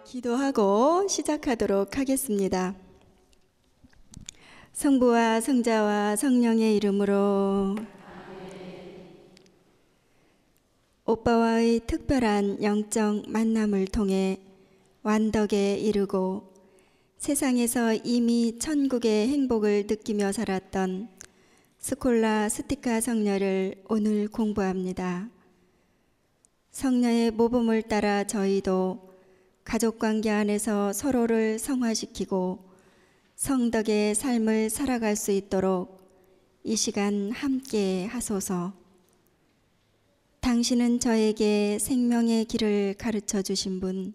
기도하고 시작하도록 하겠습니다. 성부와 성자와 성령의 이름으로. 오빠와의 특별한 영적 만남을 통해 완덕에 이르고 세상에서 이미 천국의 행복을 느끼며 살았던 스콜라스티카 성녀를 오늘 공부합니다. 성녀의 모범을 따라 저희도 가족관계 안에서 서로를 성화시키고 성덕의 삶을 살아갈 수 있도록 이 시간 함께 하소서. 당신은 저에게 생명의 길을 가르쳐 주신 분,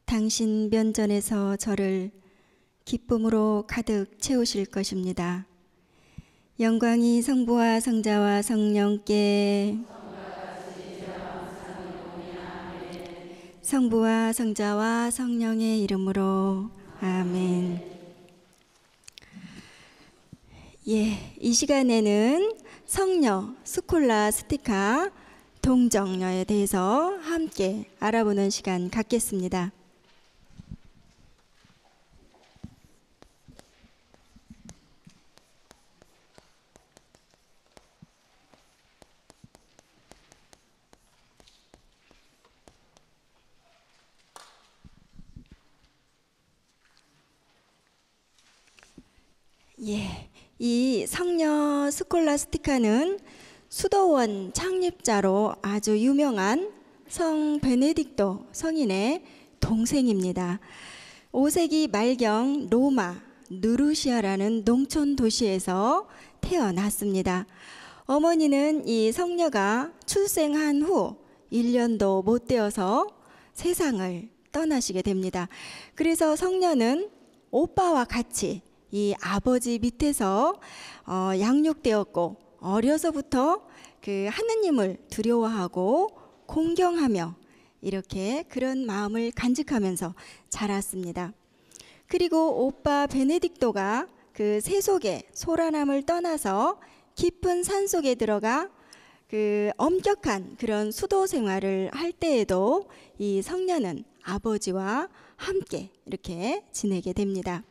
당신 면전에서 저를 기쁨으로 가득 채우실 것입니다. 영광이 성부와 성자와 성령께, 성부와 성자와 성령의 이름으로. 아멘. 이 시간에는 성녀 스콜라스티카 동정녀에 대해서 함께 알아보는 시간 갖겠습니다. 이 성녀 스콜라스티카는 수도원 창립자로 아주 유명한 성 베네딕토 성인의 동생입니다. 5세기 말경 로마 누르시아라는 농촌 도시에서 태어났습니다. 어머니는 이 성녀가 출생한 후 1년도 못 되어서 세상을 떠나시게 됩니다. 그래서 성녀는 오빠와 같이 이 아버지 밑에서 양육되었고, 어려서부터 그 하느님을 두려워하고 공경하며 이렇게 그런 마음을 간직하면서 자랐습니다. 그리고 오빠 베네딕토가 그 세속의 소란함을 떠나서 깊은 산속에 들어가 그 엄격한 그런 수도 생활을 할 때에도 이 성녀는 아버지와 함께 이렇게 지내게 됩니다.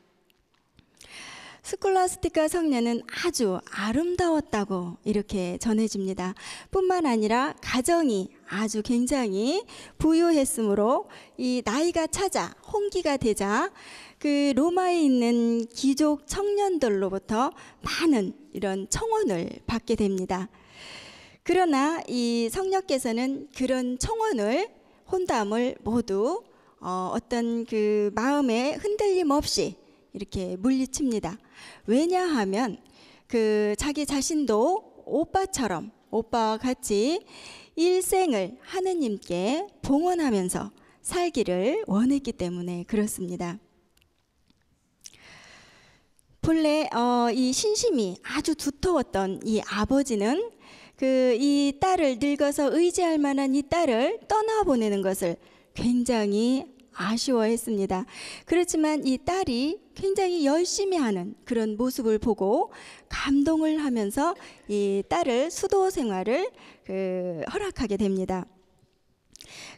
스콜라스티카 성녀는 아주 아름다웠다고 이렇게 전해집니다. 뿐만 아니라 가정이 아주 굉장히 부유했으므로 이 나이가 차자 홍기가 되자 그 로마에 있는 귀족 청년들로부터 많은 이런 청혼을 받게 됩니다. 그러나 이 성녀께서는 그런 청혼을 혼담을 모두 어떤 그 마음에 흔들림 없이 이렇게 물리칩니다. 왜냐하면 그 자기 자신도 오빠처럼 오빠와 같이 일생을 하느님께 봉헌하면서 살기를 원했기 때문에 그렇습니다. 본래 이 신심이 아주 두터웠던 이 아버지는 그 이 딸을 늙어서 의지할 만한 이 딸을 떠나보내는 것을 굉장히 아쉬워했습니다. 그렇지만 이 딸이 굉장히 열심히 하는 그런 모습을 보고 감동을 하면서 이 딸을 수도 생활을 허락하게 됩니다.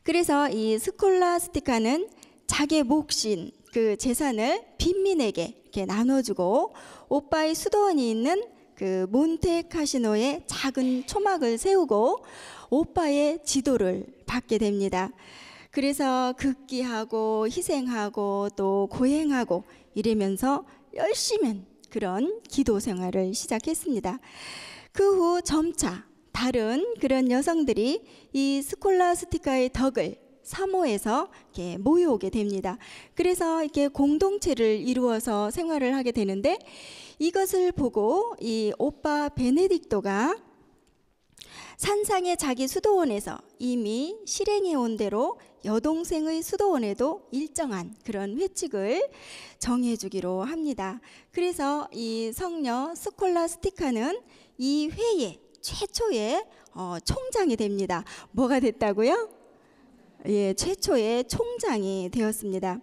그래서 이 스콜라스티카는 자기 몫인 그 재산을 빈민에게 이렇게 나눠주고 오빠의 수도원이 있는 그 몬테카시노에 작은 초막을 세우고 오빠의 지도를 받게 됩니다. 그래서 극기하고 희생하고 또 고행하고 이러면서 열심히 그런 기도 생활을 시작했습니다. 그 후 점차 다른 그런 여성들이 이 스콜라스티카의 덕을 사모해서 이렇게 모여오게 됩니다. 그래서 이렇게 공동체를 이루어서 생활을 하게 되는데 이것을 보고 이 오빠 베네딕토가 산상의 자기 수도원에서 이미 실행해 온 대로 여동생의 수도원에도 일정한 그런 회칙을 정해주기로 합니다. 그래서 이 성녀 스콜라스티카는 이 회의 최초의 총장이 됩니다. 뭐가 됐다고요? 예, 최초의 총장이 되었습니다.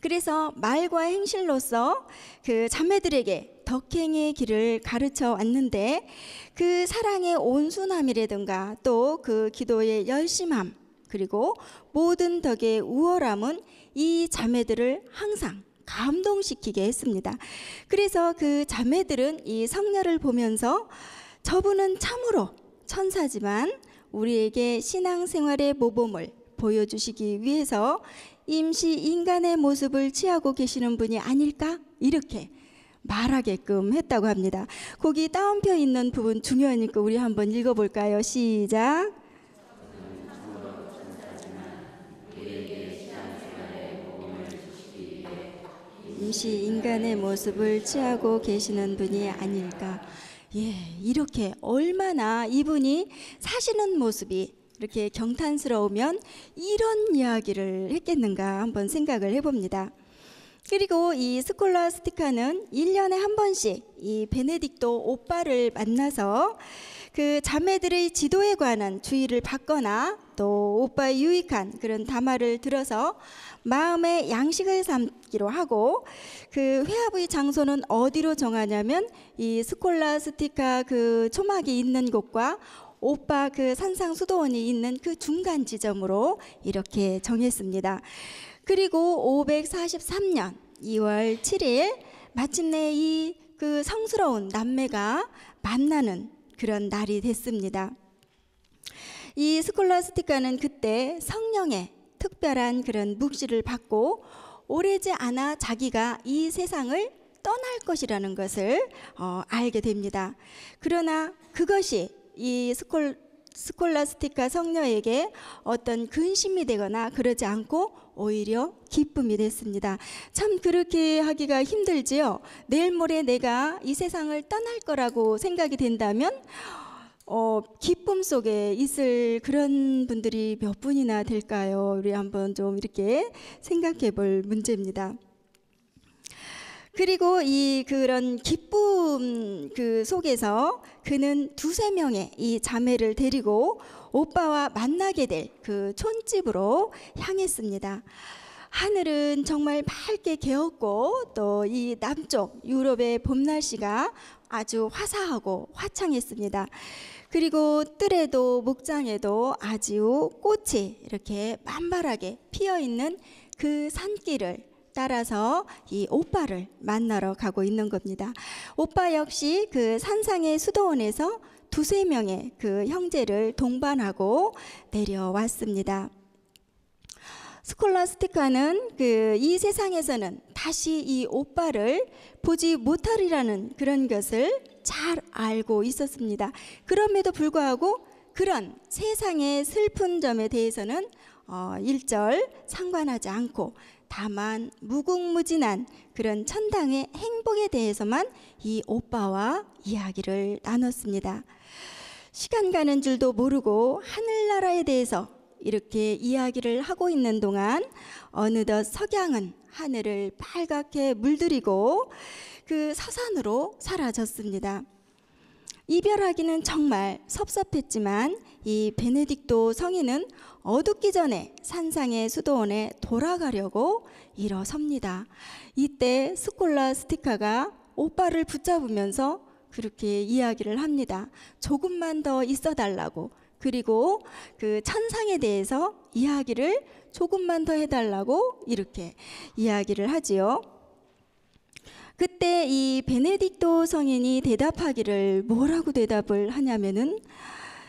그래서 말과 행실로서 그 자매들에게 덕행의 길을 가르쳐 왔는데, 그 사랑의 온순함이라든가 또 그 기도의 열심함, 그리고 모든 덕의 우월함은 이 자매들을 항상 감동시키게 했습니다. 그래서 그 자매들은 이 성녀를 보면서 저분은 참으로 천사지만 우리에게 신앙생활의 모범을 보여주시기 위해서 임시 인간의 모습을 취하고 계시는 분이 아닐까? 이렇게 말하게끔 했다고 합니다. 거기 따옴표 있는 부분 중요하니까 우리 한번 읽어볼까요? 시작. 임시 인간의 모습을 취하고 계시는 분이 아닐까. 예, 이렇게 얼마나 이분이 사시는 모습이 이렇게 경탄스러우면 이런 이야기를 했겠는가 한번 생각을 해봅니다. 그리고 이 스콜라스티카는 1년에 한 번씩 이 베네딕토 오빠를 만나서 그 자매들의 지도에 관한 주의를 받거나 또 오빠의 유익한 그런 담화를 들어서 마음의 양식을 삼기로 하고, 그 회합의 장소는 어디로 정하냐면 이 스콜라스티카 그 초막이 있는 곳과 오빠 그 산상 수도원이 있는 그 중간 지점으로 이렇게 정했습니다. 그리고 543년 2월 7일 마침내 이 그 성스러운 남매가 만나는 그런 날이 됐습니다. 이 스콜라스티카는 그때 성령의 특별한 그런 묵시를 받고 오래지 않아 자기가 이 세상을 떠날 것이라는 것을 알게 됩니다. 그러나 그것이 이 스콜라스티카 성녀에게 어떤 근심이 되거나 그러지 않고 오히려 기쁨이 됐습니다. 참 그렇게 하기가 힘들지요. 내일 모레 내가 이 세상을 떠날 거라고 생각이 된다면 기쁨 속에 있을 그런 분들이 몇 분이나 될까요? 우리 한번 좀 이렇게 생각해 볼 문제입니다. 그리고 이 그런 기쁨 그 속에서 그는 두세 명의 이 자매를 데리고 오빠와 만나게 될 그 촌집으로 향했습니다. 하늘은 정말 맑게 개었고 또 이 남쪽 유럽의 봄 날씨가 아주 화사하고 화창했습니다. 그리고 뜰에도 목장에도 아주 꽃이 이렇게 만발하게 피어 있는 그 산길을 따라서 이 오빠를 만나러 가고 있는 겁니다. 오빠 역시 그 산상의 수도원에서 두세 명의 그 형제를 동반하고 내려왔습니다. 스콜라스티카는 그 이 세상에서는 다시 이 오빠를 보지 못하리라는 그런 것을 잘 알고 있었습니다. 그럼에도 불구하고 그런 세상의 슬픈 점에 대해서는 일절 상관하지 않고 다만 무궁무진한 그런 천당의 행복에 대해서만 이 오빠와 이야기를 나눴습니다. 시간 가는 줄도 모르고 하늘나라에 대해서 이렇게 이야기를 하고 있는 동안 어느덧 석양은 하늘을 빨갛게 물들이고 그 서산으로 사라졌습니다. 이별하기는 정말 섭섭했지만 이 베네딕토 성인은 어둡기 전에 산상의 수도원에 돌아가려고 일어섭니다. 이때 스콜라스티카가 오빠를 붙잡으면서 그렇게 이야기를 합니다. 조금만 더 있어 달라고, 그리고 그 천상에 대해서 이야기를 조금만 더 해달라고 이렇게 이야기를 하지요. 그때 이 베네딕토 성인이 대답하기를 뭐라고 대답을 하냐면은,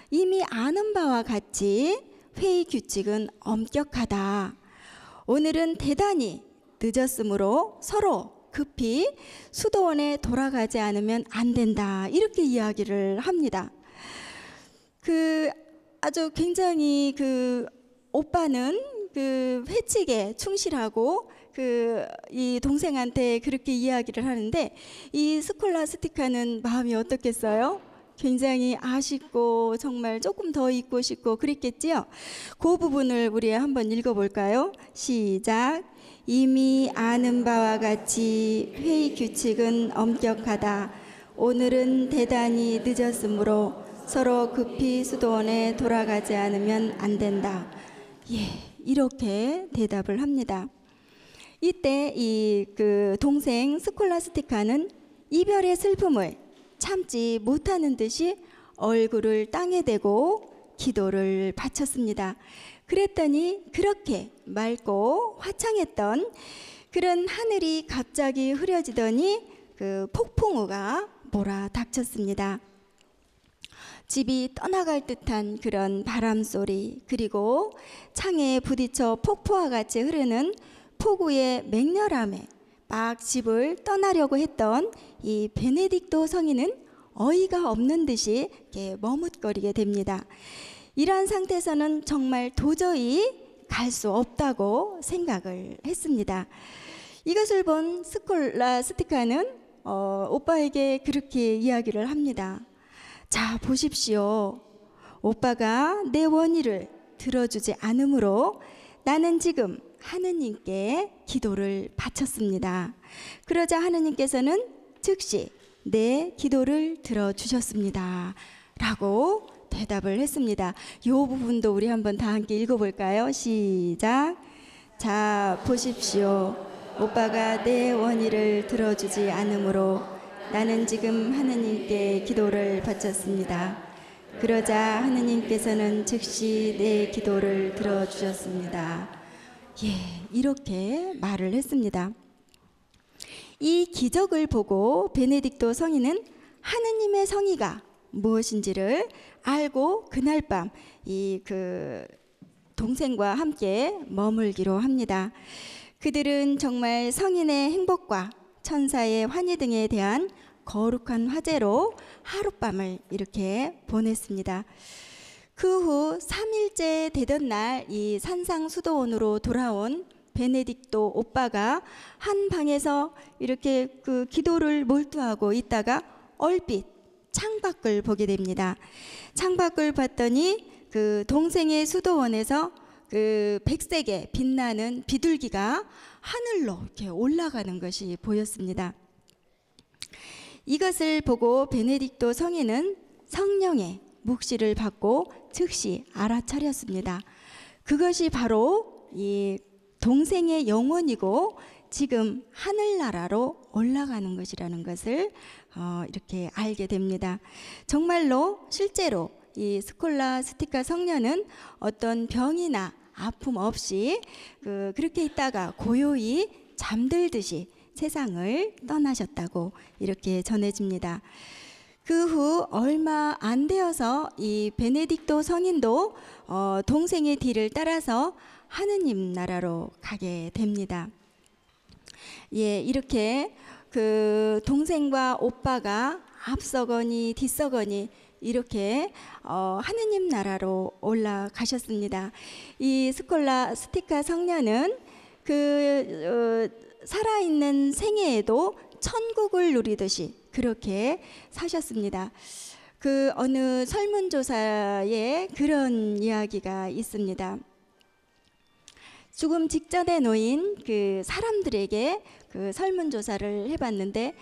이미 아는 바와 같이 회의 규칙은 엄격하다. 오늘은 대단히 늦었으므로 서로 급히 수도원에 돌아가지 않으면 안 된다. 이렇게 이야기를 합니다. 그 아주 굉장히 그 오빠는 그 회칙에 충실하고 그 이 동생한테 그렇게 이야기를 하는데, 이 스콜라스티카는 마음이 어떻겠어요? 굉장히 아쉽고 정말 조금 더 있고 싶고 그랬겠지요. 그 부분을 우리 한번 읽어볼까요? 시작. 이미 아는 바와 같이 회의 규칙은 엄격하다. 오늘은 대단히 늦었으므로 서로 급히 수도원에 돌아가지 않으면 안 된다. 예, 이렇게 대답을 합니다. 이때 이 그 동생 스콜라스티카는 이별의 슬픔을 참지 못하는 듯이 얼굴을 땅에 대고 기도를 바쳤습니다. 그랬더니 그렇게 맑고 화창했던 그런 하늘이 갑자기 흐려지더니 그 폭풍우가 몰아닥쳤습니다. 집이 떠나갈 듯한 그런 바람 소리, 그리고 창에 부딪혀 폭포와 같이 흐르는 폭우의 맹렬함에 막 집을 떠나려고 했던 이 베네딕토 성인은 어이가 없는 듯이 이렇게 머뭇거리게 됩니다. 이러한 상태에서는 정말 도저히 갈 수 없다고 생각을 했습니다. 이것을 본 스콜라스티카는 오빠에게 그렇게 이야기를 합니다. 자, 보십시오. 오빠가 내 원의를 들어주지 않으므로 나는 지금 하느님께 기도를 바쳤습니다. 그러자 하느님께서는 즉시 내 기도를 들어주셨습니다. 라고 대답을 했습니다. 이 부분도 우리 한번 다 함께 읽어볼까요? 시작. 자, 보십시오. 오빠가 내 원의를 들어주지 않으므로 나는 지금 하느님께 기도를 바쳤습니다. 그러자 하느님께서는 즉시 내 기도를 들어주셨습니다. 예, 이렇게 말을 했습니다. 이 기적을 보고 베네딕토 성인은 하느님의 성의가 무엇인지를 알고 그날 밤 이 동생과 함께 머물기로 합니다. 그들은 정말 성인의 행복과 천사의 환희 등에 대한 거룩한 화제로 하룻밤을 이렇게 보냈습니다. 그 후 3일째 되던 날 이 산상수도원으로 돌아온 베네딕토 오빠가 한 방에서 이렇게 그 기도를 몰두하고 있다가 얼핏 창밖을 보게 됩니다. 창밖을 봤더니 그 동생의 수도원에서 그 백색의 빛나는 비둘기가 하늘로 이렇게 올라가는 것이 보였습니다. 이것을 보고 베네딕토 성인은 성령의 묵시를 받고 즉시 알아차렸습니다. 그것이 바로 이 동생의 영혼이고 지금 하늘나라로 올라가는 것이라는 것을 이렇게 알게 됩니다. 정말로 실제로 이 스콜라스티카 성녀는 어떤 병이나 아픔 없이 그렇게 있다가 고요히 잠들듯이 세상을 떠나셨다고 이렇게 전해집니다. 그 후 얼마 안 되어서 이 베네딕토 성인도 동생의 뒤를 따라서 하느님 나라로 가게 됩니다. 예, 이렇게 그 동생과 오빠가 앞서거니 뒤서거니 이렇게 하느님 나라로 올라가셨습니다. 이 스콜라스티카 성녀는 살아있는 생애에도 천국을 누리듯이 그렇게 사셨습니다. 그 어느 설문조사에 그런 이야기가 있습니다. 죽음 직전에 놓인 그 사람들에게 그 설문조사를 해봤는데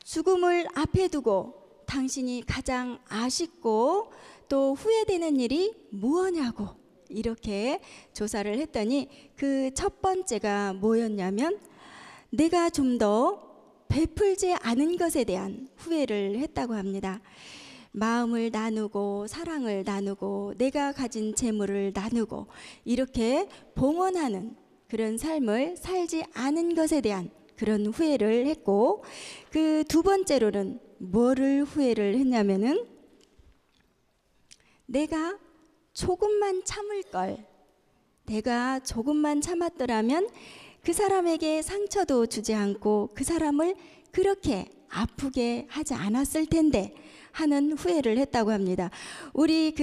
죽음을 앞에 두고 당신이 가장 아쉽고 또 후회되는 일이 무엇냐고 이렇게 조사를 했더니 그 첫 번째가 뭐였냐면 내가 좀 더 베풀지 않은 것에 대한 후회를 했다고 합니다. 마음을 나누고 사랑을 나누고 내가 가진 재물을 나누고 이렇게 봉헌하는 그런 삶을 살지 않은 것에 대한 그런 후회를 했고, 그 두 번째로는 뭐를 후회를 했냐면은 내가 조금만 참을 걸, 내가 조금만 참았더라면 그 사람에게 상처도 주지 않고 그 사람을 그렇게 아프게 하지 않았을 텐데 하는 후회를 했다고 합니다. 우리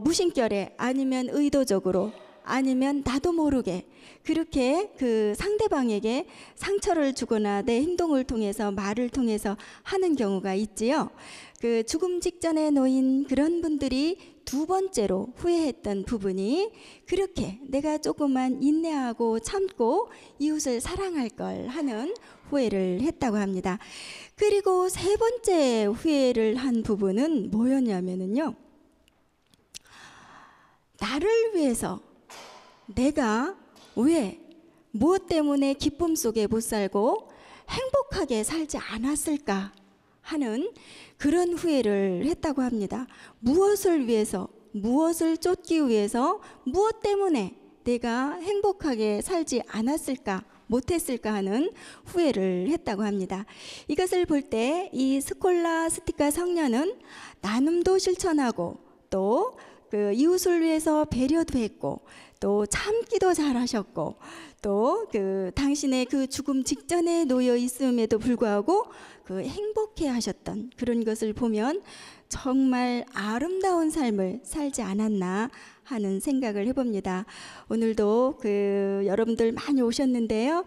무심결에 아니면 의도적으로 아니면 나도 모르게 그렇게 그 상대방에게 상처를 주거나 내 행동을 통해서 말을 통해서 하는 경우가 있지요. 그 죽음 직전에 놓인 그런 분들이 두 번째로 후회했던 부분이 그렇게 내가 조금만 인내하고 참고 이웃을 사랑할 걸 하는 후회를 했다고 합니다. 그리고 세 번째 후회를 한 부분은 뭐였냐면요, 나를 위해서 내가 왜 무엇 때문에 기쁨 속에 못 살고 행복하게 살지 않았을까 하는 그런 후회를 했다고 합니다. 무엇을 위해서, 무엇을 쫓기 위해서, 무엇 때문에 내가 행복하게 살지 않았을까, 못했을까 하는 후회를 했다고 합니다. 이것을 볼 때 이 스콜라스티카 성녀는 나눔도 실천하고 또 그 이웃을 위해서 배려도 했고 또 참기도 잘하셨고 또 그 당신의 그 죽음 직전에 놓여 있음에도 불구하고 그 행복해 하셨던 그런 것을 보면 정말 아름다운 삶을 살지 않았나 하는 생각을 해봅니다. 오늘도 그 여러분들 많이 오셨는데요.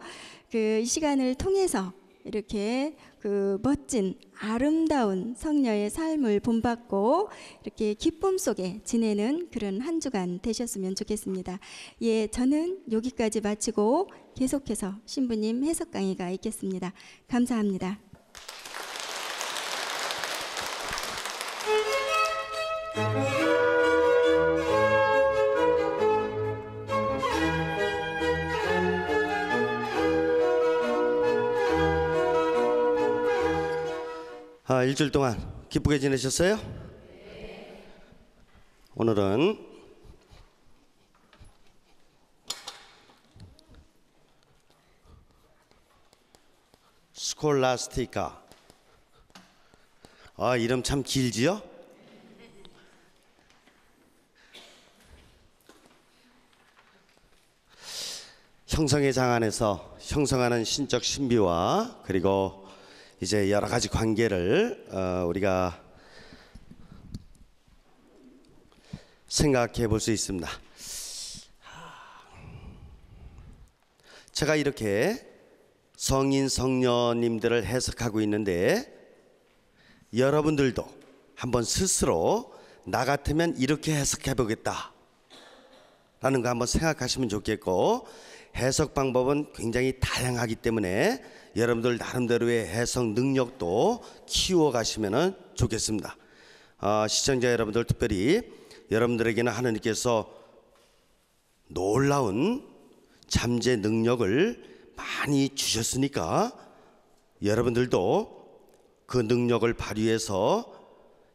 그 이 시간을 통해서 이렇게 그 멋진 아름다운 성녀의 삶을 본받고 이렇게 기쁨 속에 지내는 그런 한 주간 되셨으면 좋겠습니다. 예, 저는 여기까지 마치고 계속해서 신부님 해석 강의가 있겠습니다. 감사합니다. 일주일 동안 기쁘게 지내셨어요? 오늘은 스콜라스티카. 이름 참 길지요? 형성의 장안에서 형성하는 신적 신비와 그리고 이제 여러 가지 관계를 우리가 생각해 볼 수 있습니다. 제가 이렇게 성인 성녀님들을 해석하고 있는데 여러분들도 한번 스스로 나 같으면 이렇게 해석해 보겠다 라는 거 한번 생각하시면 좋겠고, 해석 방법은 굉장히 다양하기 때문에 여러분들 나름대로의 해석 능력도 키워가시면 좋겠습니다. 시청자 여러분들, 특별히 여러분들에게는 하나님께서 놀라운 잠재 능력을 많이 주셨으니까 여러분들도 그 능력을 발휘해서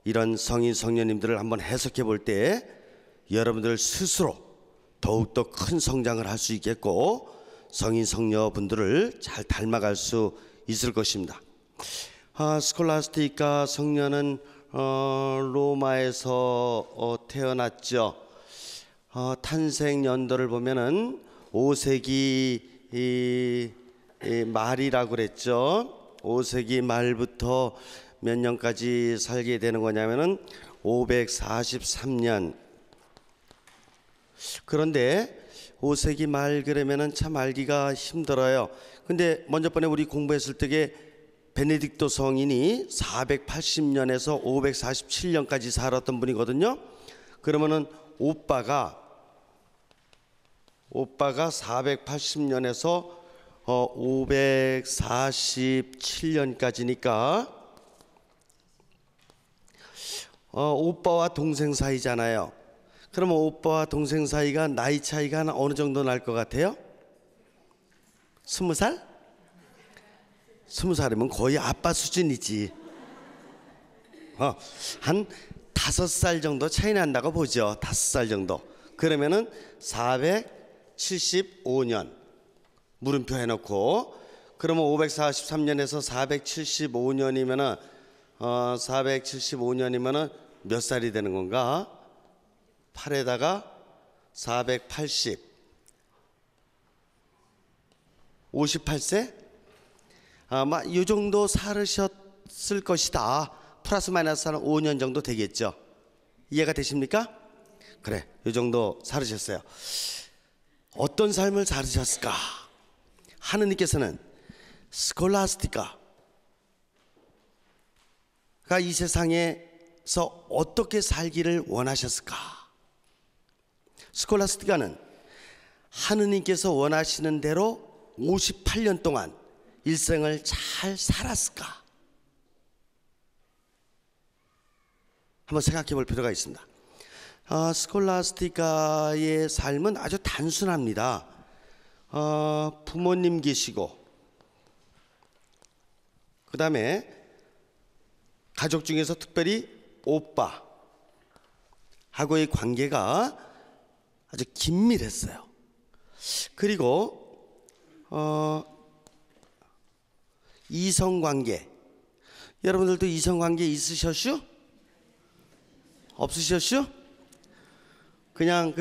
이런 성인 성녀님들을 한번 해석해 볼 때 여러분들 스스로 더욱더 큰 성장을 할 수 있겠고 성인 성녀분들을 잘 닮아갈 수 있을 것입니다. 스콜라스티카 성녀는 로마에서 태어났죠. 탄생 연도를 보면은 5세기 말이라고 그랬죠. 5세기 말부터 몇 년까지 살게 되는 거냐면은 543년. 그런데 5세기 말 그러면은 참 알기가 힘들어요. 근데 먼저 번에 우리 공부했을 때에 베네딕토 성인이 480년에서 547년까지 살았던 분이거든요. 그러면은 오빠가 480년에서 547년까지니까 오빠와 동생 사이잖아요. 그러면 오빠와 동생 사이가 나이 차이가 어느 정도 날 것 같아요? 20살? 20살이면 거의 아빠 수준이지. 한 5살 정도 차이 난다고 보죠. 5살 정도. 그러면은 475년 물음표 해놓고, 그러면 543년에서 475년이면은 475년이면은 몇 살이 되는 건가? 8에다가 480 58세? 아마 이 정도 살으셨을 것이다. 플러스 마이너스 한 5년 정도 되겠죠. 이해가 되십니까? 그래, 이 정도 살으셨어요. 어떤 삶을 살으셨을까? 하느님께서는 스콜라스티카가 이 세상에서 어떻게 살기를 원하셨을까? 스콜라스티카는 하느님께서 원하시는 대로 58년 동안 일생을 잘 살았을까? 한번 생각해 볼 필요가 있습니다. 스콜라스티카의 삶은 아주 단순합니다. 부모님 계시고, 그 다음에 가족 중에서 특별히 오빠하고의 관계가 아주 긴밀했어요. 그리고 이성관계, 여러분들도 이성관계 있으셨슈? 없으셨슈? 그냥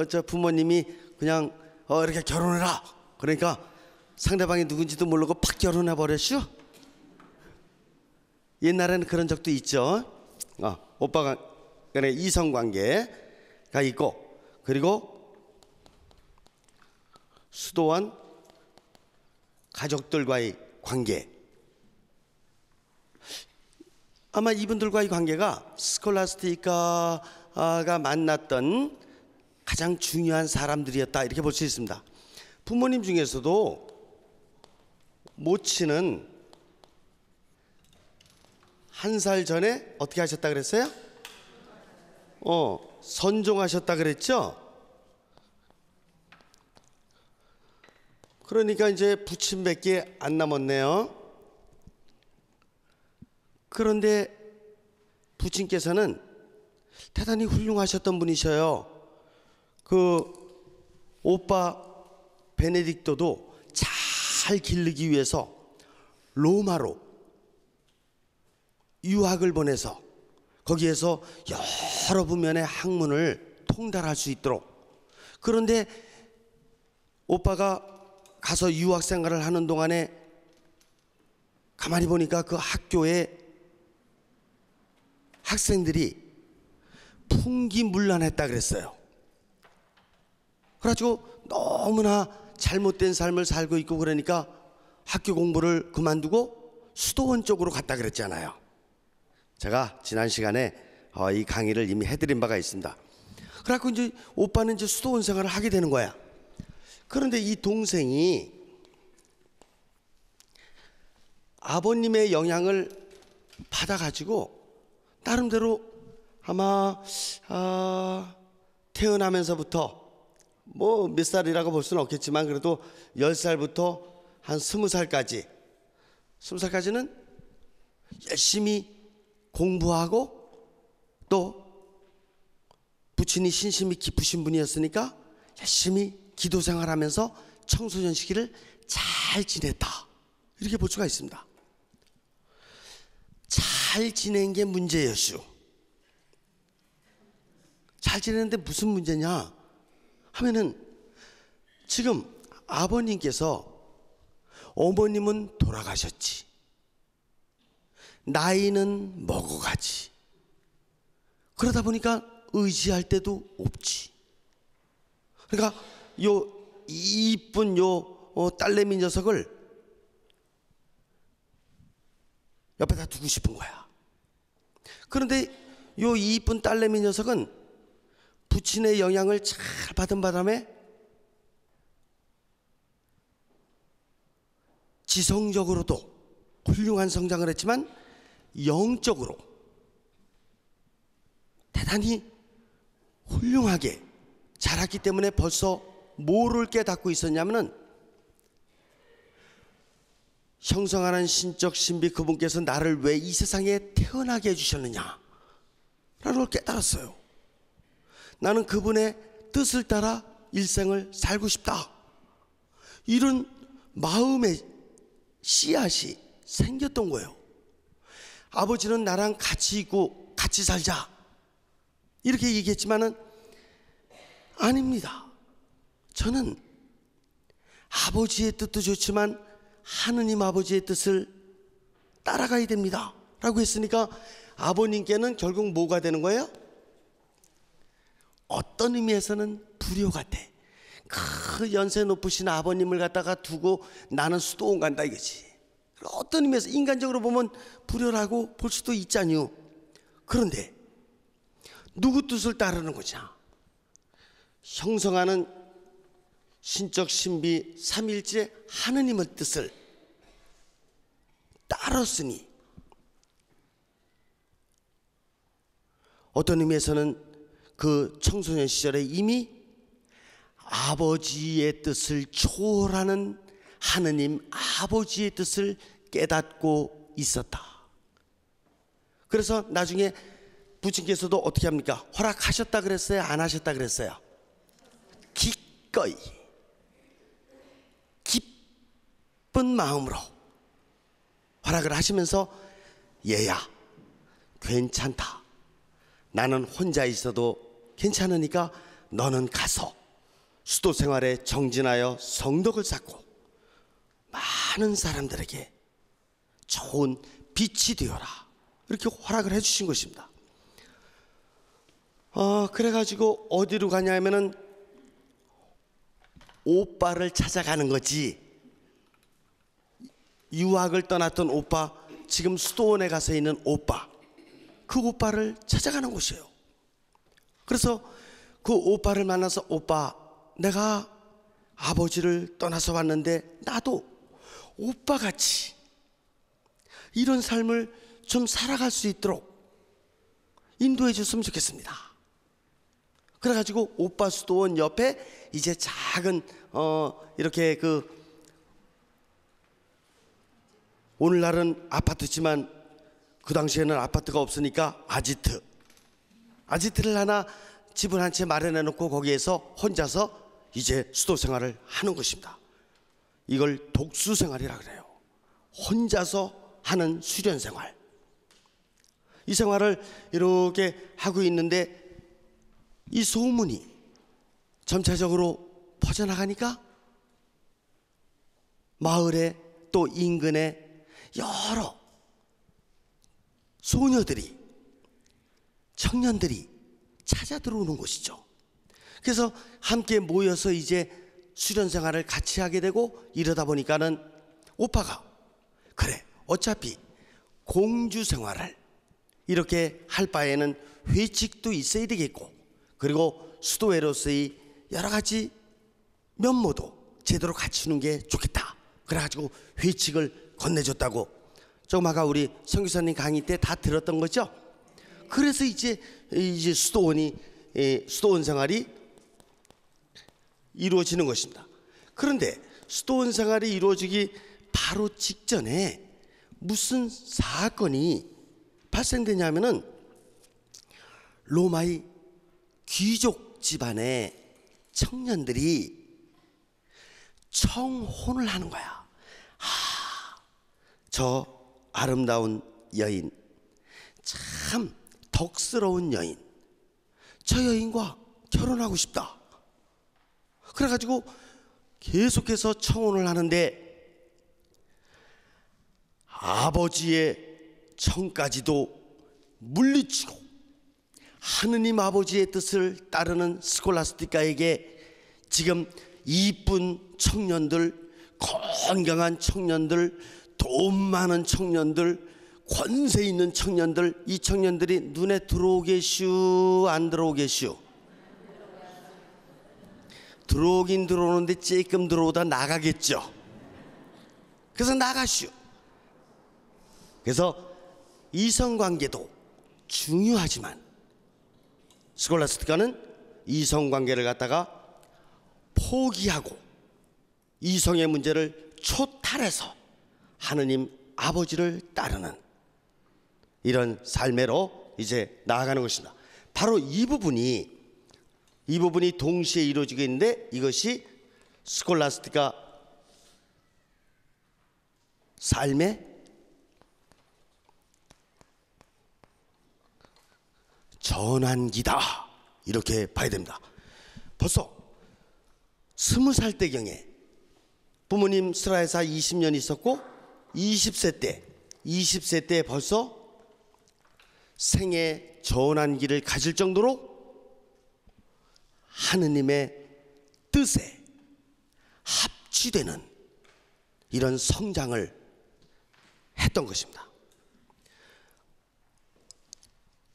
저 부모님이 그냥 이렇게 결혼해라, 그러니까 상대방이 누군지도 모르고 팍 결혼해 버렸슈? 옛날에는 그런 적도 있죠. 오빠가 간에 이성관계가 있고, 그리고 수도원 가족들과의 관계, 아마 이분들과의 관계가 스콜라스티카가 만났던 가장 중요한 사람들이었다, 이렇게 볼 수 있습니다. 부모님 중에서도 모친은 한 살 전에 어떻게 하셨다 그랬어요? 선종하셨다 그랬죠? 그러니까 이제 부친밖에 안 남았네요. 그런데 부친께서는 대단히 훌륭하셨던 분이셔요. 그 오빠 베네딕토도 잘 기르기 위해서 로마로 유학을 보내서 거기에서 여러 분면의 학문을 통달할 수 있도록, 그런데 오빠가 가서 유학 생활을 하는 동안에 가만히 보니까 그 학교에 학생들이 풍기문란했다 그랬어요. 그래가지고 너무나 잘못된 삶을 살고 있고, 그러니까 학교 공부를 그만두고 수도원 쪽으로 갔다 그랬잖아요. 제가 지난 시간에 이 강의를 이미 해드린 바가 있습니다. 그래갖고 이제 오빠는 이제 수도원 생활을 하게 되는 거야. 그런데 이 동생이 아버님의 영향을 받아가지고 나름대로 아마 태어나면서부터 뭐 몇 살이라고 볼 수는 없겠지만 그래도 10살부터 한 20살까지는 열심히 공부하고, 또 부친이 신심이 깊으신 분이었으니까 열심히 기도 생활하면서 청소년 시기를 잘 지냈다, 이렇게 볼 수가 있습니다. 잘 지낸 게 문제였슈. 잘 지내는데 무슨 문제냐 하면은, 지금 아버님께서, 어머님은 돌아가셨지, 나이는 먹어가지, 그러다 보니까 의지할 데도 없지. 그러니까 요 이쁜 딸내미 녀석을 옆에다 두고 싶은 거야. 그런데 요 이쁜 딸내미 녀석은 부친의 영향을 잘 받은 바람에 지성적으로도 훌륭한 성장을 했지만 영적으로 대단히 훌륭하게 자랐기 때문에 벌써 뭐를 깨닫고 있었냐면은, 형성하는 신적 신비 그분께서 나를 왜 이 세상에 태어나게 해주셨느냐 라는 걸 깨달았어요. 나는 그분의 뜻을 따라 일생을 살고 싶다, 이런 마음의 씨앗이 생겼던 거예요. 아버지는 나랑 같이 있고 같이 살자 이렇게 얘기했지만은 아닙니다. 저는 아버지의 뜻도 좋지만 하느님 아버지의 뜻을 따라가야 됩니다 라고 했으니까, 아버님께는 결국 뭐가 되는 거예요? 어떤 의미에서는 불효 같아. 그 연세 높으신 아버님을 갖다가 두고 나는 수도원 간다 이거지. 어떤 의미에서 인간적으로 보면 불효라고 볼 수도 있잖요. 그런데 누구 뜻을 따르는 거냐? 형성하는 신적 신비 삼일째 하느님의 뜻을 따랐으니, 어떤 의미에서는 그 청소년 시절에 이미 아버지의 뜻을 초월하는 하느님 아버지의 뜻을 깨닫고 있었다. 그래서 나중에 부친께서도 어떻게 합니까? 허락하셨다 그랬어요? 안 하셨다 그랬어요? 기꺼이 기쁜 마음으로 허락을 하시면서 얘야 괜찮다. 나는 혼자 있어도 괜찮으니까 너는 가서 수도 생활에 정진하여 성덕을 쌓고 많은 사람들에게 좋은 빛이 되어라. 이렇게 허락을 해주신 것입니다. 그래가지고 어디로 가냐면은 오빠를 찾아가는 거지. 유학을 떠났던 오빠, 지금 수도원에 가서 있는 오빠, 그 오빠를 찾아가는 곳이에요. 그래서 그 오빠를 만나서 오빠, 내가 아버지를 떠나서 왔는데 나도 오빠같이 이런 삶을 좀 살아갈 수 있도록 인도해 줬으면 좋겠습니다. 그래가지고 오빠 수도원 옆에 이제 작은 이렇게 오늘날은 아파트지만 그 당시에는 아파트가 없으니까 아지트를 하나 집을 한 채 마련해 놓고 거기에서 혼자서 이제 수도 생활을 하는 것입니다. 이걸 독수 생활이라 그래요. 혼자서 하는 수련 생활. 이 생활을 이렇게 하고 있는데 이 소문이 점차적으로 퍼져나가니까 마을에 또 인근에 여러 소녀들이, 청년들이 찾아 들어오는 곳이죠. 그래서 함께 모여서 이제 수련 생활을 같이 하게 되고 이러다 보니까는 오빠가 그래 어차피 공주 생활을 이렇게 할 바에는 회칙도 있어야 되겠고 그리고 수도회로서의 여러 가지 면모도 제대로 갖추는 게 좋겠다. 그래가지고 회칙을 건네줬다고 조금 아까 우리 선교사님 강의 때 다 들었던 거죠. 그래서 이제 수도원 생활이 이루어지는 것입니다. 그런데 수도원 생활이 이루어지기 바로 직전에 무슨 사건이 발생되냐면은 로마의 귀족 집안의 청년들이 청혼을 하는 거야. 저 아름다운 여인, 참 덕스러운 여인, 저 여인과 결혼하고 싶다. 그래가지고 계속해서 청혼을 하는데 아버지의 청까지도 물리치고 하느님 아버지의 뜻을 따르는 스콜라스티카에게 지금 이쁜 청년들, 건강한 청년들, 돈 많은 청년들, 권세 있는 청년들, 이 청년들이 눈에 들어오겠슈 안 들어오겠슈? 들어오긴 들어오는데 조금 들어오다 나가겠죠. 그래서 나가슈. 그래서 이성관계도 중요하지만 스콜라스티카는 이성관계를 갖다가 포기하고 이성의 문제를 초탈해서 하느님 아버지를 따르는 이런 삶으로 이제 나아가는 것입니다. 바로 이 부분이 동시에 이루어지고 있는데 이것이 스콜라스티카 삶의 전환기다 이렇게 봐야 됩니다. 벌써 20살 때경에 부모님 스라에서 20년 있었고 20세 때 벌써 생애 전환기를 가질 정도로 하느님의 뜻에 합치되는 이런 성장을 했던 것입니다.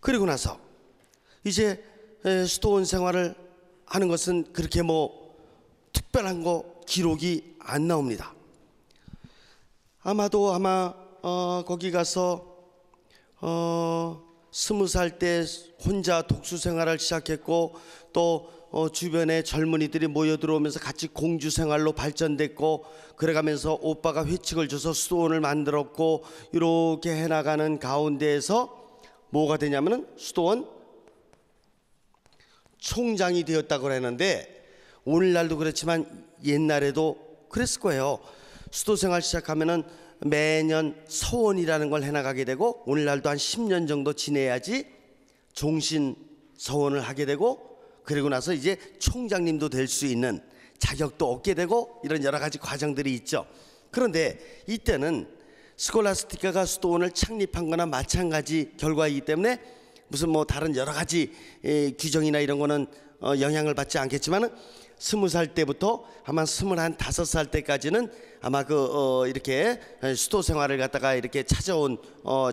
그리고 나서 이제 수도원 생활을 하는 것은 그렇게 특별한 거 기록이 안 나옵니다. 아마 거기 가서 20살 때 혼자 독수 생활을 시작했고 또 주변에 젊은이들이 모여 들어오면서 같이 공주 생활로 발전됐고, 그래가면서 오빠가 회칙을 줘서 수도원을 만들었고, 이렇게 해나가는 가운데에서 뭐가 되냐면은 수도원 총장이 되었다고 했는데, 오늘날도 그렇지만 옛날에도 그랬을 거예요. 수도 생활 시작하면은 매년 서원이라는 걸 해나가게 되고, 오늘날도 한 10년 정도 지내야지 종신 서원을 하게 되고, 그리고 나서 이제 총장님도 될 수 있는 자격도 얻게 되고, 이런 여러 가지 과정들이 있죠. 그런데 이때는 스콜라스티카가 수도원을 창립한 거나 마찬가지 결과이기 때문에 무슨 뭐 다른 여러 가지 규정이나 이런 거는 영향을 받지 않겠지만, 20살 때부터 아마 25살 때까지는 아마 이렇게 수도 생활을 갖다가 이렇게 찾아온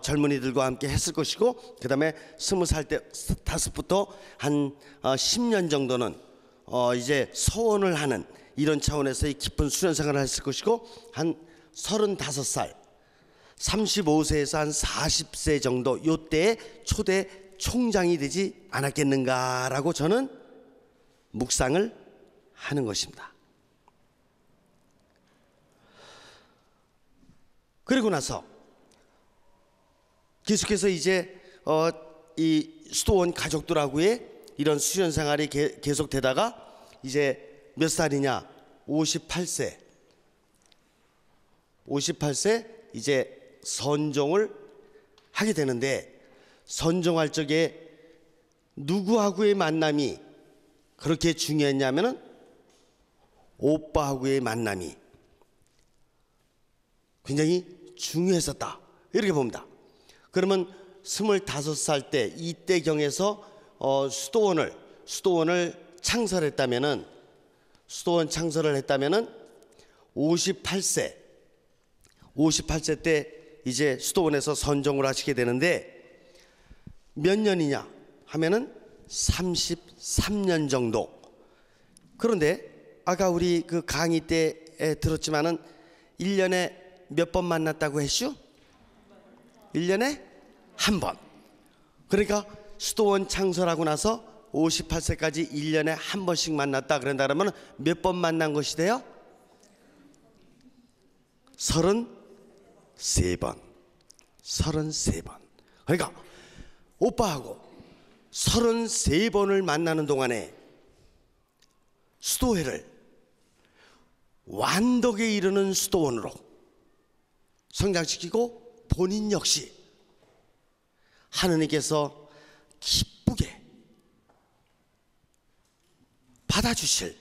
젊은이들과 함께 했을 것이고, 그 다음에 20살 때 다섯부터 한 10년 정도는 이제 서원을 하는 이런 차원에서의 깊은 수련 생활을 했을 것이고, 한 35살 35세에서 한 40세 정도 요때에 초대 총장이 되지 않았겠는가라고 저는 묵상을 하는 것입니다. 그리고 나서 계속해서 이제 이 수도원 가족들하고의 이런 수련 생활이 계속되다가 이제 몇 살이냐, 58세 이제 선종을 하게 되는데, 선종할 적에 누구하고의 만남이 그렇게 중요했냐면은 오빠하고의 만남이 굉장히 중요했었다, 이렇게 봅니다. 그러면 25살 때 이때경에서 수도원을 창설했다면은, 수도원 창설을 했다면은 58세 때 이제 수도원에서 선종을 하시게 되는데, 몇 년이냐 하면은 33년 정도. 그런데 아까 우리 그 강의 때 들었지만은 1년에 몇 번 만났다고 했슈? 1년에 한 번. 그러니까 수도원 창설하고 나서 58세까지 1년에 한 번씩 만났다 그런다 그러면 몇 번 만난 것이 돼요? 33번. 그러니까 오빠하고 33번을 만나는 동안에 수도회를 완덕에 이르는 수도원으로 성장시키고, 본인 역시 하느님께서 기쁘게 받아주실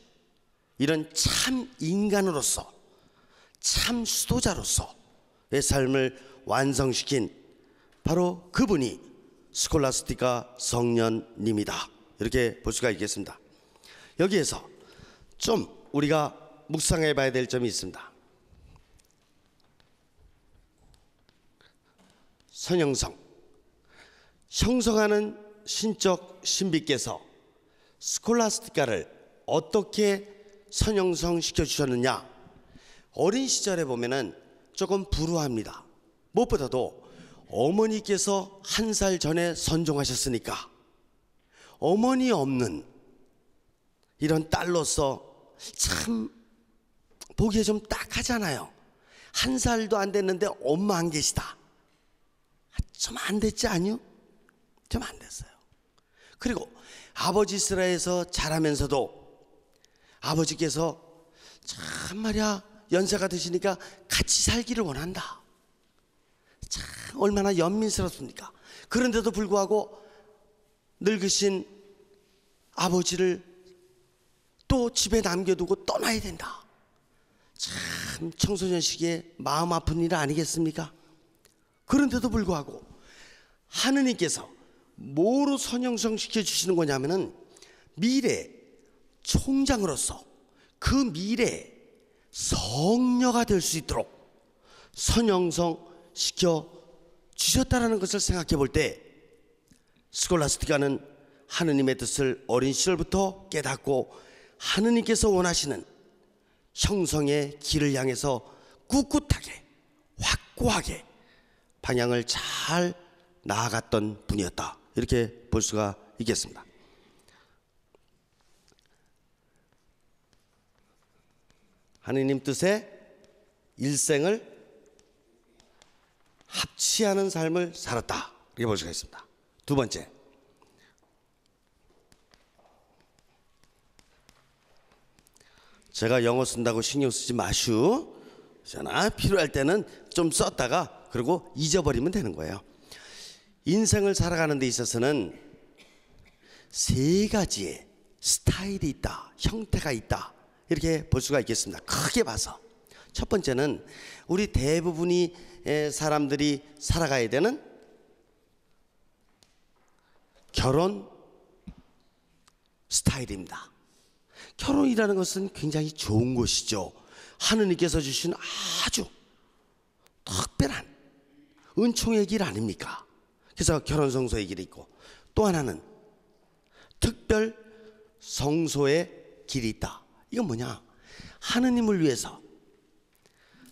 이런 참 인간으로서, 참 수도자로서의 삶을 완성시킨 바로 그분이 스콜라스티카 성년님이다, 이렇게 볼 수가 있겠습니다. 여기에서 좀 우리가 묵상해 봐야 될 점이 있습니다. 선형성, 형성하는 신적 신비께서 스콜라스티카를 어떻게 선형성 시켜주셨느냐, 어린 시절에 보면은 조금 불우합니다. 무엇보다도 어머니께서 1살 전에 선종하셨으니까 어머니 없는 이런 딸로서 참 보기에 좀 딱하잖아요. 1살도 안 됐는데 엄마 안 계시다. 좀 안 됐지 않요? 좀 안 됐어요. 그리고 아버지 슬하에서 자라면서도 아버지께서 참 말이야 연세가 드시니까 같이 살기를 원한다. 참 얼마나 연민스럽습니까? 그런데도 불구하고 늙으신 아버지를 또 집에 남겨두고 떠나야 된다. 참 청소년 시기에 마음 아픈 일 아니겠습니까? 그런데도 불구하고 하느님께서 뭐로 선형성 시켜주시는 거냐면은 미래 총장으로서 그 미래 성녀가 될 수 있도록 선형성 시켜주셨다는 것을 생각해 볼 때, 스콜라스티카는 하느님의 뜻을 어린 시절부터 깨닫고 하느님께서 원하시는 형성의 길을 향해서 꿋꿋하게 확고하게 방향을 잘 나아갔던 분이었다, 이렇게 볼 수가 있겠습니다. 하느님 뜻에 일생을 합치하는 삶을 살았다, 이렇게 볼 수가 있습니다. 두 번째, 제가 영어 쓴다고 신경 쓰지 마슈. 필요할 때는 좀 썼다가 그리고 잊어버리면 되는 거예요. 인생을 살아가는 데 있어서는 세 가지의 스타일이 있다, 형태가 있다, 이렇게 볼 수가 있겠습니다. 크게 봐서 첫 번째는 우리 대부분이 사람들이 살아가야 되는 결혼 스타일입니다. 결혼이라는 것은 굉장히 좋은 것이죠. 하느님께서 주신 아주 특별한 은총의 길 아닙니까? 그래서 결혼 성소의 길이 있고, 또 하나는 특별 성소의 길이 있다. 이건 뭐냐? 하느님을 위해서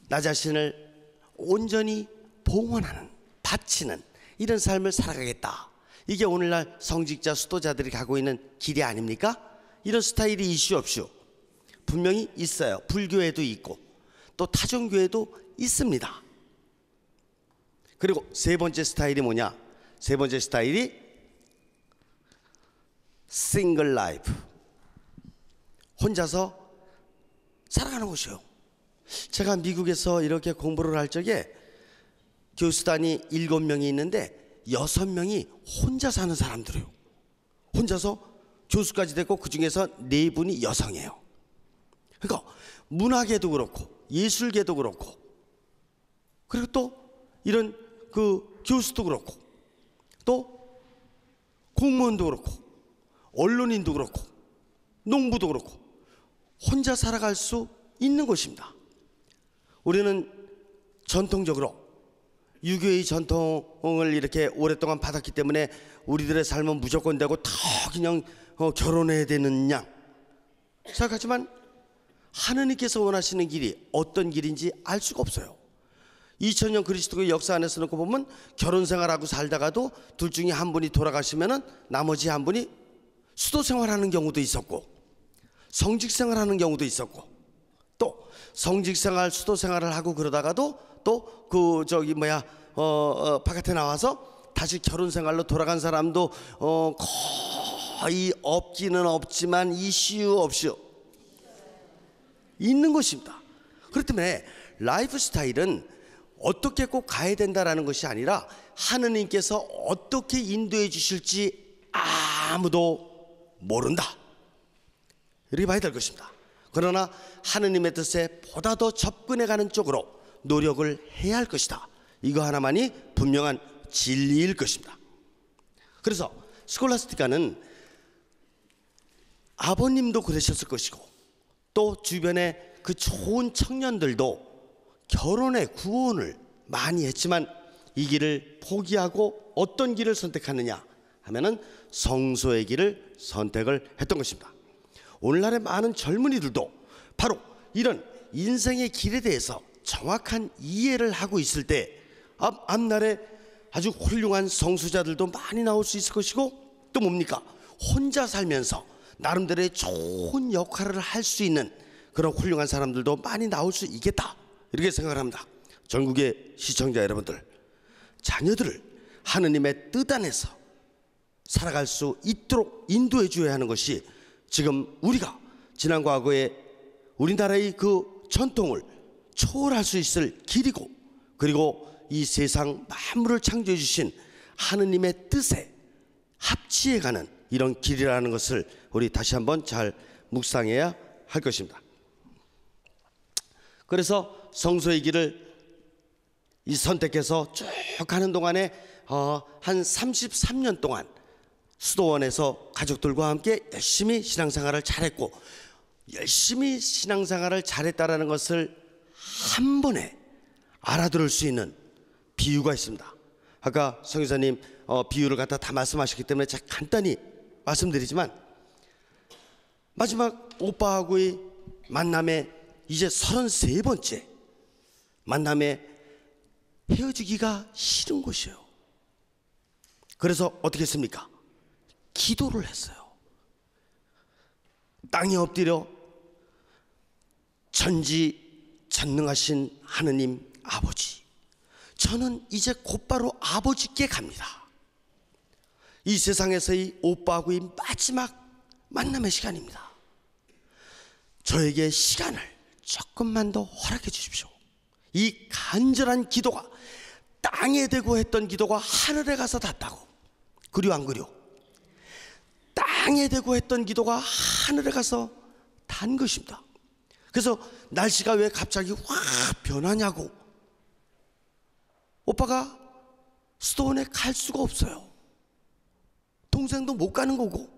나 자신을 온전히 봉헌하는, 바치는 이런 삶을 살아가겠다. 이게 오늘날 성직자 수도자들이 가고 있는 길이 아닙니까? 이런 스타일이 이슈 없슈? 분명히 있어요. 불교에도 있고 또 타종교에도 있습니다. 그리고 세 번째 스타일이 뭐냐? 세 번째 스타일이 싱글 라이프, 혼자서 살아가는 것이에요. 제가 미국에서 이렇게 공부를 할 적에 교수단이 7명이 있는데 6명이 혼자 사는 사람들이에요. 혼자서 교수까지 됐고 그 중에서 4분이 여성이에요. 그러니까 문화계도 그렇고 예술계도 그렇고, 그리고 또 이런 그 교수도 그렇고, 또 공무원도 그렇고, 언론인도 그렇고, 농부도 그렇고, 혼자 살아갈 수 있는 것입니다. 우리는 전통적으로 유교의 전통을 이렇게 오랫동안 받았기 때문에 우리들의 삶은 무조건 되고 다 그냥 결혼해야 되는 양 생각하지만, 하느님께서 원하시는 길이 어떤 길인지 알 수가 없어요. 2000년 그리스도의 역사 안에서 놓고 보면 결혼 생활하고 살다가도 둘 중에 한 분이 돌아가시면은 나머지 한 분이 수도 생활하는 경우도 있었고, 성직 생활하는 경우도 있었고, 또 성직 생활, 수도 생활을 하고 그러다가도 또 바깥에 나와서 다시 결혼 생활로 돌아간 사람도 거의 없기는 없지만 이슈 없슈 있는 것입니다. 그렇기 때문에 라이프 스타일은 어떻게 꼭 가야 된다라는 것이 아니라 하느님께서 어떻게 인도해 주실지 아무도 모른다, 이렇게 봐야 될 것입니다. 그러나 하느님의 뜻에 보다 더 접근해가는 쪽으로 노력을 해야 할 것이다. 이거 하나만이 분명한 진리일 것입니다. 그래서 스콜라스티카는 아버님도 그러셨을 것이고, 또 주변의 그 좋은 청년들도 결혼의 구원을 많이 했지만 이 길을 포기하고 어떤 길을 선택하느냐 하면은 성소의 길을 선택을 했던 것입니다. 오늘날의 많은 젊은이들도 바로 이런 인생의 길에 대해서 정확한 이해를 하고 있을 때 앞날에 아주 훌륭한 성수자들도 많이 나올 수 있을 것이고, 또 뭡니까? 혼자 살면서 나름대로의 좋은 역할을 할 수 있는 그런 훌륭한 사람들도 많이 나올 수 있겠다, 이렇게 생각을 합니다. 전국의 시청자 여러분들, 자녀들을 하느님의 뜻 안에서 살아갈 수 있도록 인도해 줘야 하는 것이 지금 우리가 지난 과거에 우리나라의 그 전통을 초월할 수 있을 길이고, 그리고 이 세상 만물을 창조해 주신 하느님의 뜻에 합치해가는 이런 길이라는 것을 우리 다시 한번 잘 묵상해야 할 것입니다. 그래서 성소의 길을 선택해서 쭉 가는 동안에 한 33년 동안 수도원에서 가족들과 함께 열심히 신앙생활을 잘했고, 열심히 신앙생활을 잘했다라는 것을 한 번에 알아들을 수 있는 비유가 있습니다. 아까 성교사님 비유를 갖다 다 말씀하셨기 때문에 제가 간단히 말씀드리지만, 마지막 오빠하고의 만남에 이제 33번째 만남에 헤어지기가 싫은 것이에요. 그래서 어떻게 했습니까? 기도를 했어요. 땅에 엎드려 전지전능하신 하느님 아버지, 저는 이제 곧바로 아버지께 갑니다. 이 세상에서의 오빠하고의 마지막 만남의 시간입니다. 저에게 시간을 조금만 더 허락해 주십시오. 이 간절한 기도가, 땅에 대고 했던 기도가 하늘에 가서 닿다고. 그려 안 그려? 땅에 대고 했던 기도가 하늘에 가서 닿은 것입니다. 그래서 날씨가 왜 갑자기 확 변하냐고. 오빠가 수도원에 갈 수가 없어요. 동생도 못 가는 거고.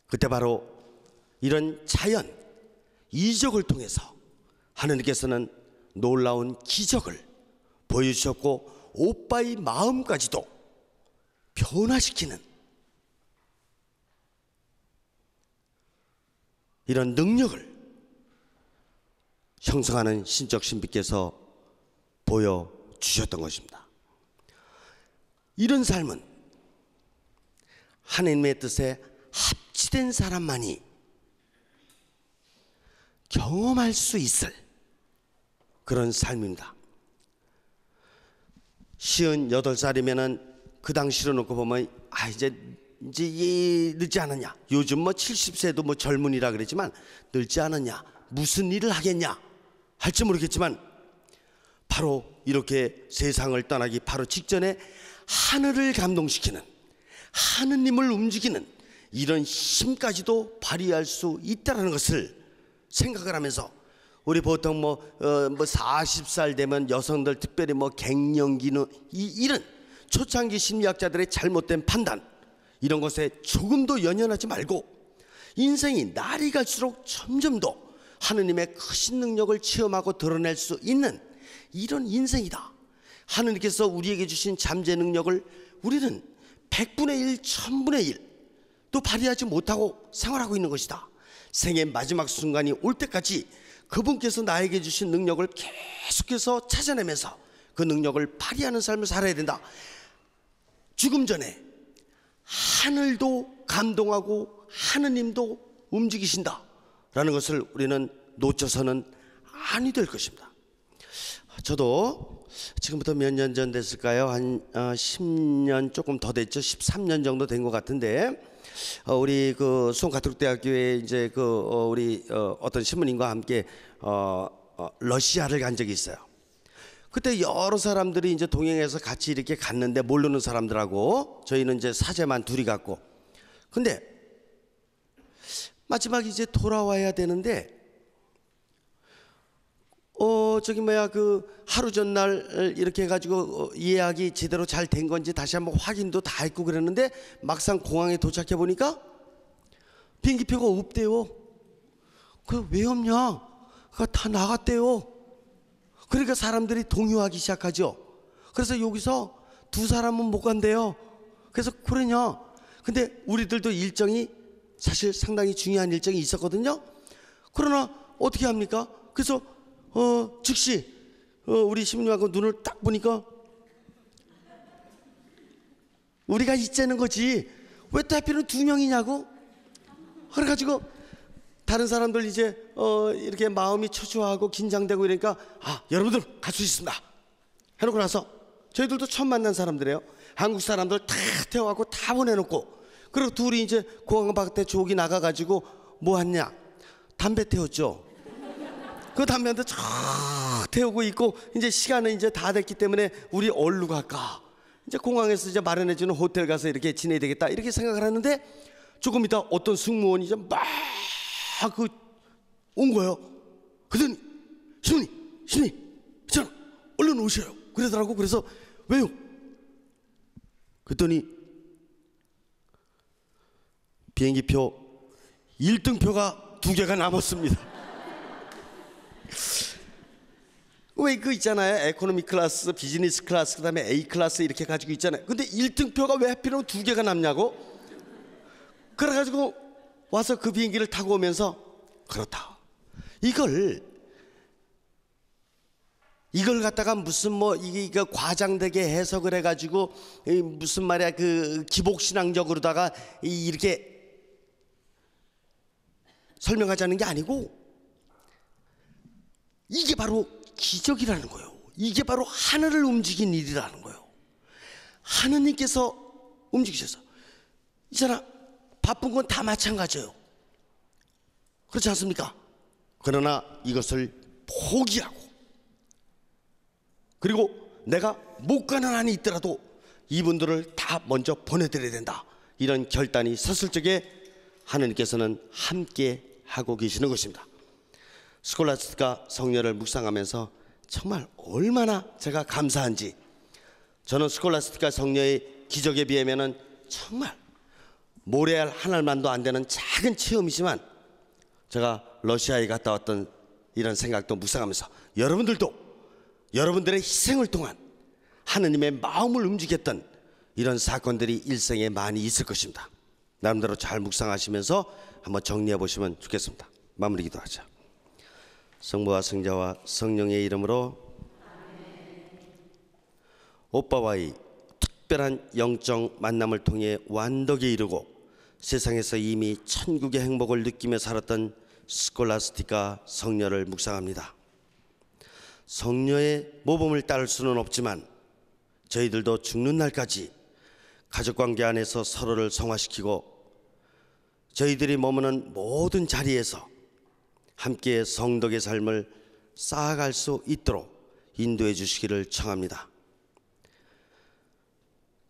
그때 바로 이런 자연, 이적을 통해서 하느님께서는 놀라운 기적을 보여주셨고, 오빠의 마음까지도 변화시키는 이런 능력을 형성하는 신적 신비께서 보여주셨던 것입니다. 이런 삶은 하나님의 뜻에 합치된 사람만이 경험할 수 있을 그런 삶입니다. 58살이면은 그 당시로 놓고 보면 이제 늦지 않았냐, 요즘 뭐 70세도 뭐 젊은이라 그랬지만 늙지 않았냐, 무슨 일을 하겠냐 할지 모르겠지만, 바로 이렇게 세상을 떠나기 바로 직전에 하늘을 감동시키는, 하느님을 움직이는 이런 힘까지도 발휘할 수 있다는 것을 생각을 하면서, 우리 보통 뭐 40살 되면 여성들 특별히 뭐 갱년기는 이런 초창기 심리학자들의 잘못된 판단, 이런 것에 조금도 연연하지 말고 인생이 날이 갈수록 점점 더 하느님의 크신 능력을 체험하고 드러낼 수 있는 이런 인생이다. 하느님께서 우리에게 주신 잠재 능력을 우리는 100분의 1, 1000분의 1도 발휘하지 못하고 생활하고 있는 것이다. 생의 마지막 순간이 올 때까지 그분께서 나에게 주신 능력을 계속해서 찾아내면서 그 능력을 발휘하는 삶을 살아야 된다. 죽음 전에 하늘도 감동하고 하느님도 움직이신다라는 것을 우리는 놓쳐서는 아니 될 것입니다. 저도 지금부터 몇 년 전 됐을까요? 한 10년 조금 더 됐죠. 13년 정도 된 것 같은데, 우리 그 수원 가톨릭대학교에 이제 우리 어떤 신부님과 함께 러시아를 간 적이 있어요. 그때 여러 사람들이 이제 동행해서 같이 이렇게 갔는데, 모르는 사람들하고 저희는 이제 사제만 둘이 갔고, 근데 마지막 이제 돌아와야 되는데 하루 전날 이렇게 해가지고 예약이 제대로 잘 된 건지 다시 한번 확인도 다 했고 그랬는데, 막상 공항에 도착해 보니까 비행기표가 없대요. 그 왜 없냐? 그거 다 나갔대요. 그러니까 사람들이 동요하기 시작하죠. 그래서 여기서 두 사람은 못 간대요. 그래서 그러냐? 근데 우리들도 일정이 사실 상당히 중요한 일정이 있었거든요. 그러나 어떻게 합니까? 그래서 즉시 우리 신부님하고 눈을 딱 보니까 우리가 있자는 거지 왜 또 하필은 두 명이냐고. 그래가지고 다른 사람들 이제 이렇게 마음이 초조하고 긴장되고 이러니까, 여러분들 갈 수 있습니다 해놓고 나서, 저희들도 처음 만난 사람들이에요. 한국 사람들 다 태워갖고 다 보내놓고, 그리고 둘이 이제 공항 밖에 저기 나가가지고 뭐 했냐? 담배 태웠죠. 그 담배한테 쫙 태우고 있고, 이제 시간은 이제 다 됐기 때문에 우리 어디로 갈까? 이제 공항에서 이제 마련해주는 호텔 가서 이렇게 지내야 되겠다 이렇게 생각을 하는데, 조금 있다 어떤 승무원이 이제 막 온 거예요. 그러더니 신부님 있잖아, 얼른 오셔요 그러더라고. 그래서 왜요? 그랬더니 비행기표 1등표가 2개가 남았습니다. 왜 그 있잖아요, 에코노미 클래스, 비즈니스 클래스, 그 다음에 A 클래스 이렇게 가지고 있잖아요. 근데 1등표가 왜 하필이면 2개가 남냐고. 그래가지고 와서 그 비행기를 타고 오면서, 그렇다, 이걸 갖다가 무슨 뭐 이게 과장되게 해석을 해가지고 무슨 말이야, 그 기복신앙적으로다가 이렇게 설명하자는 게 아니고 이게 바로 기적이라는 거예요. 이게 바로 하늘을 움직인 일이라는 거예요. 하느님께서 움직이셔서 이 사람 바쁜 건 다 마찬가지예요. 그렇지 않습니까? 그러나 이것을 포기하고 그리고 내가 못 가는 한이 있더라도 이분들을 다 먼저 보내드려야 된다. 이런 결단이 섰을 적에 하느님께서는 함께 하고 계시는 것입니다. 스콜라스티카 성녀를 묵상하면서 정말 얼마나 제가 감사한지, 저는 스콜라스티카 성녀의 기적에 비하면은 정말 모래알 한 알만도 안 되는 작은 체험이지만 제가 러시아에 갔다 왔던 이런 생각도 묵상하면서 여러분들도 여러분들의 희생을 통한 하느님의 마음을 움직였던 이런 사건들이 일생에 많이 있을 것입니다. 나름대로 잘 묵상하시면서 한번 정리해 보시면 좋겠습니다. 마무리 기도하자. 성부와 성자와 성령의 이름으로 오빠와의 특별한 영적 만남을 통해 완덕에 이르고 세상에서 이미 천국의 행복을 느끼며 살았던 스콜라스티카 성녀를 묵상합니다. 성녀의 모범을 따를 수는 없지만 저희들도 죽는 날까지 가족관계 안에서 서로를 성화시키고 저희들이 머무는 모든 자리에서 함께 성덕의 삶을 쌓아갈 수 있도록 인도해 주시기를 청합니다.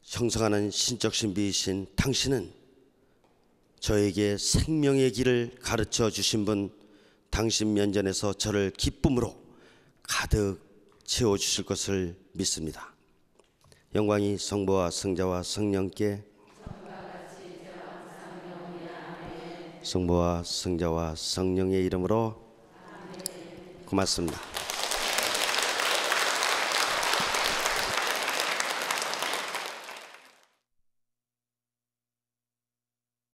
형성하는 신적 신비이신 당신은 저에게 생명의 길을 가르쳐 주신 분, 당신 면전에서 저를 기쁨으로 가득 채워주실 것을 믿습니다. 영광이 성부와 성자와 성령께 성부와 성자와 성령의 이름으로 고맙습니다.